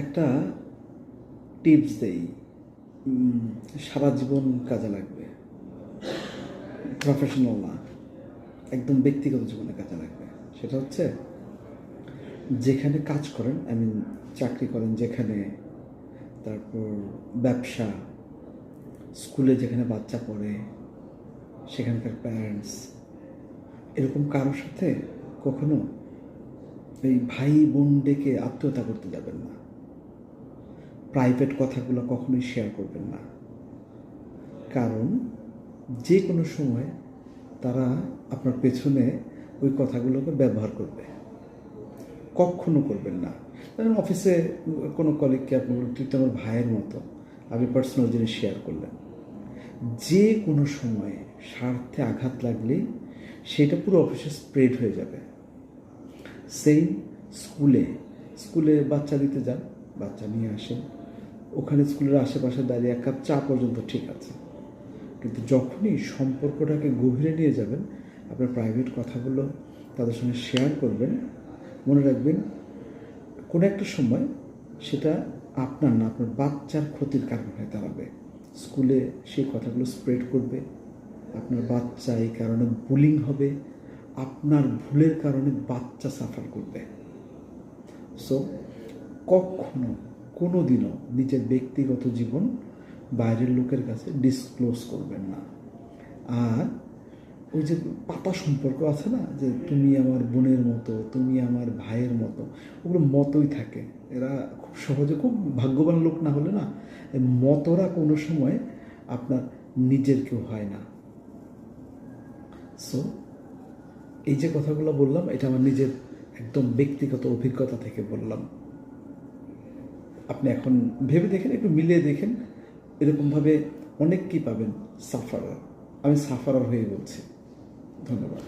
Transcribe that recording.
একটা টিপস দেই, সারা জীবন কাজে লাগবে। প্রফেশনাল না, একদম ব্যক্তিগত জীবনে কাজে লাগবে। সেটা হচ্ছে, যেখানে কাজ করেন, চাকরি করেন যেখানে, তারপর ব্যবসা, স্কুলে যেখানে বাচ্চা পড়ে, সেখানকার প্যারেন্টস, এরকম কারোর সাথে কখনো এই ভাই বোন ডেকে আত্মীয়তা করতে যাবেন না। প্রাইভেট কথাগুলো কখনোই শেয়ার করবেন না, কারণ যে কোনো সময় তারা আপনার পেছনে ওই কথাগুলোকে ব্যবহার করবে। কখনো করবেন না। ধরেন অফিসে কোনো কলিগকে আপনি বললেন, তুই তো আমার ভাইয়ের মতো, আপনি পার্সোনাল জিনিস শেয়ার করলেন। যে কোনো সময় স্বার্থে আঘাত লাগলেই সেটা পুরো অফিসে স্প্রেড হয়ে যাবে। সেই স্কুলে বাচ্চা দিতে যান, বাচ্চা নিয়ে আসেন, ওখানে স্কুলের আশেপাশে দাঁড়িয়ে এক কাপ চা পর্যন্ত ঠিক আছে, কিন্তু যখনই সম্পর্কটাকে গভীরে নিয়ে যাবেন, আপনার প্রাইভেট কথাগুলো তাদের সঙ্গে শেয়ার করবেন, মনে রাখবেন কোনো একটা সময় সেটা আপনার না, আপনার বাচ্চার ক্ষতির কারণ হয়ে দাঁড়াবে। স্কুলে সেই কথাগুলো স্প্রেড করবে, আপনার বাচ্চা এই কারণে বুলিং হবে, আপনার ভুলের কারণে বাচ্চা সাফার করবে। সো কখনো কোনো দিনও নিজের ব্যক্তিগত জীবন বাইরের লোকের কাছে ডিসক্লোজ করবেন না। আর ওই যে পাতা সম্পর্ক আছে না, যে তুমি আমার বোনের মতো, তুমি আমার ভাইয়ের মতো, ওগুলো মতই থাকে। এরা খুব সহজে, খুব ভাগ্যবান লোক না হলে না, এই মতরা কোনো সময় আপনার নিজের কেউ হয় না। সো এই যে কথাগুলো বললাম, এটা আমার নিজের একদম ব্যক্তিগত অভিজ্ঞতা থেকে বললাম। আপনি এখন ভেবে দেখেন, একটু মিলিয়ে দেখেন, এরকমভাবে অনেক কি পাবেন। সাফারার, আমি সাফারার হয়ে বলছি। ধন্যবাদ।